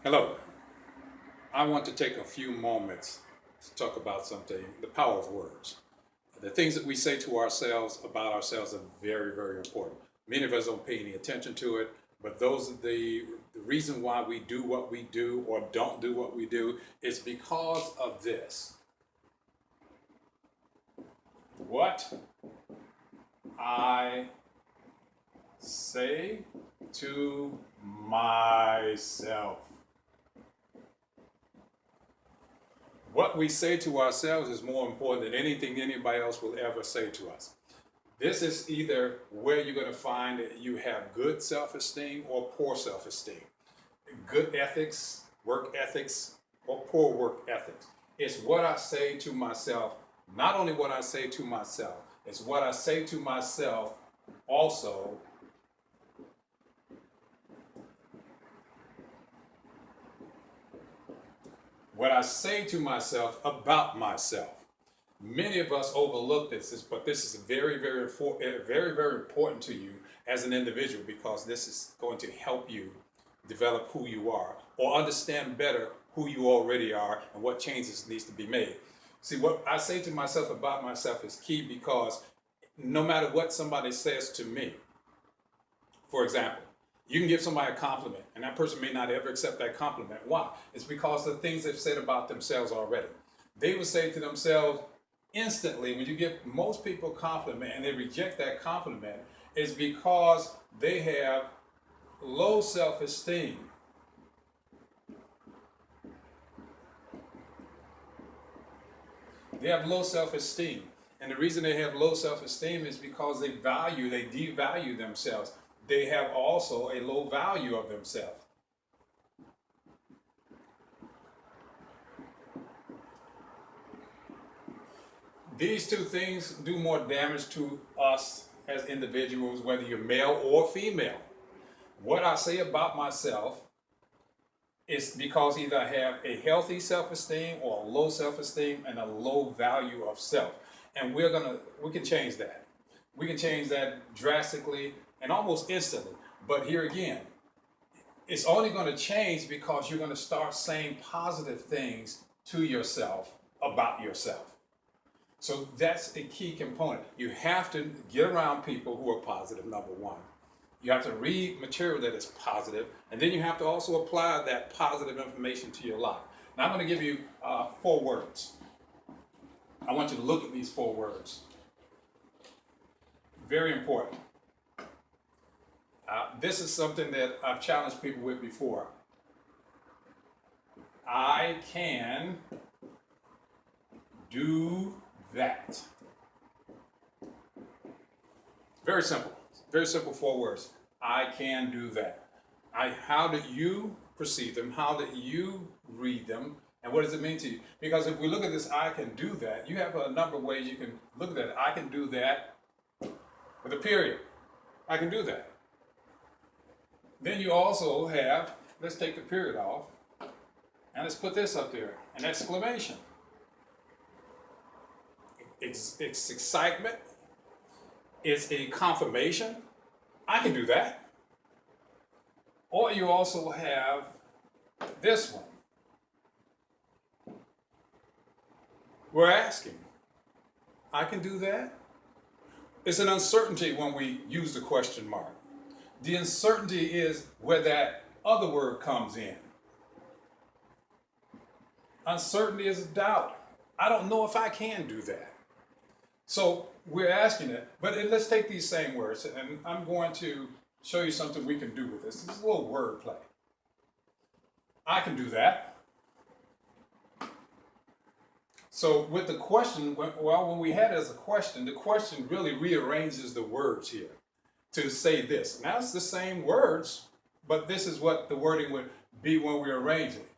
Hello. I want to take a few moments to talk about something, the power of words. The things that we say to ourselves about ourselves are very, very important. Many of us don't pay any attention to it, but those are the reason why we do what we do or don't do what we do is because of this. What I say to myself. What we say to ourselves is more important than anything anybody else will ever say to us. This is either where you're going to find that you have good self-esteem or poor self-esteem, good ethics, work ethics, or poor work ethics. It's what I say to myself, not only what I say to myself, it's what I say to myself also what I say to myself about myself. Many of us overlook this, but this is very, very, very important to you as an individual because this is going to help you develop who you are or understand better who you already are and what changes needs to be made. See, what I say to myself about myself is key because no matter what somebody says to me, for example, you can give somebody a compliment, and that person may not ever accept that compliment. Why? It's because of the things they've said about themselves already. They would say to themselves instantly, when you give most people a compliment and they reject that compliment, is because they have low self-esteem. They have low self-esteem. And the reason they have low self-esteem is because they devalue themselves. They have also a low value of themselves. These two things do more damage to us as individuals, whether you're male or female. What I say about myself is because either I have a healthy self-esteem or a low self-esteem and a low value of self. And we can change that. We can change that drastically and almost instantly. But here again, it's only going to change because you're going to start saying positive things to yourself about yourself. So that's a key component. You have to get around people who are positive, number one. You have to read material that is positive, and then you have to also apply that positive information to your life. Now I'm going to give you 4 words. I want you to look at these 4 words. Very important. This is something that I've challenged people with before. I can do that. Very simple. Very simple 4 words. I can do that. How do you perceive them? How do you read them? And what does it mean to you? Because if we look at this, I can do that, you have a number of ways you can look at that. I can do that with a period. I can do that. Then you also have, let's take the period off, and let's put this up there, an exclamation. It's excitement. It's a confirmation. I can do that. Or you also have this one. We're asking. I can do that. It's an uncertainty when we use the question mark. The uncertainty is where that other word comes in. Uncertainty is a doubt. I don't know if I can do that. So we're asking it, but let's take these same words, and I'm going to show you something we can do with this. This is a little word play. I can do that. So with the question, when we had it as a question, the question really rearranges the words here to say this. Now it's the same words, but this is what the wording would be when we arrange it.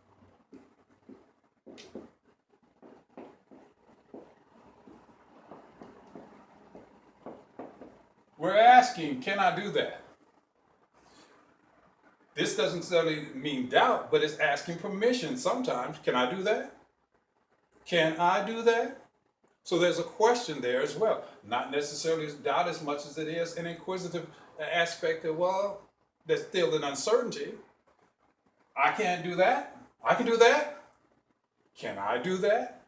We're asking, can I do that? This doesn't necessarily mean doubt, but it's asking permission sometimes. Can I do that? Can I do that? So there's a question there as well. Not necessarily doubt as much as it is an inquisitive aspect of, well, there's still an uncertainty. I can't do that. I can do that. Can I do that?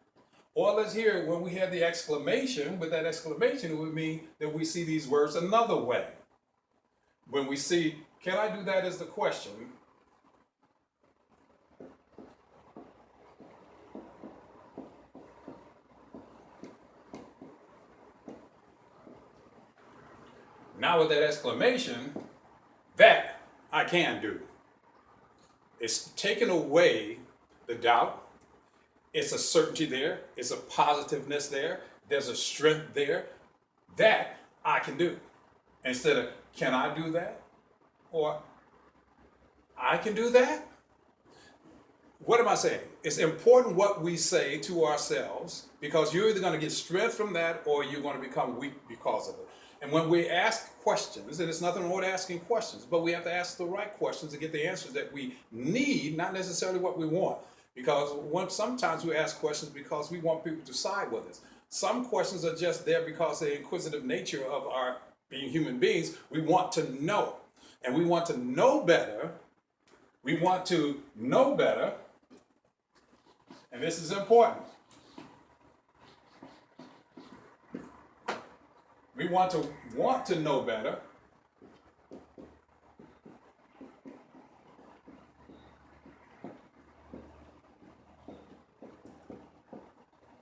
Or let's hear it when we have the exclamation. With that exclamation, it would mean that we see these words another way. When we see, can I do that as the question, now with that exclamation, that I can do. It's taken away the doubt. It's a certainty there. It's a positiveness there. There's a strength there. That I can do. Instead of, can I do that? Or, I can do that? What am I saying? It's important what we say to ourselves, because you're either going to get strength from that or you're going to become weak because of it. And when we ask questions, and there's nothing wrong with asking questions, but we have to ask the right questions to get the answers that we need, not necessarily what we want. Because sometimes we ask questions because we want people to side with us. Some questions are just there because of the inquisitive nature of our being human beings. We want to know. And we want to know better. We want to know better. And this is important. We want to know better.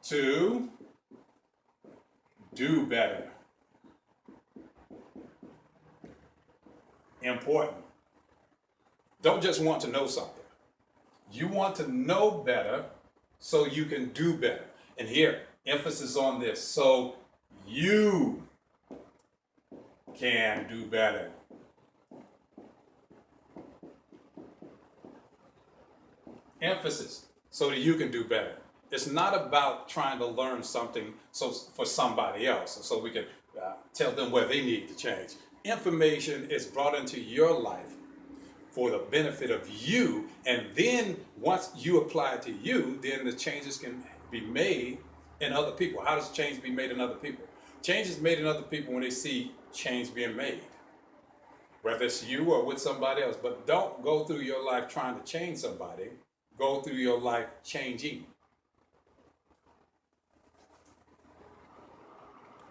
To do better. Important. Don't just want to know something. You want to know better so you can do better. And here, emphasis on this. So you can do better. Emphasis so that you can do better. It's not about trying to learn something for somebody else, so we can tell them where they need to change. Information is brought into your life for the benefit of you, and then once you apply it to you, then the changes can be made in other people. How does change be made in other people? Change is made in other people when they see change being made, whether it's you or with somebody else. But don't go through your life trying to change somebody. Go through your life changing.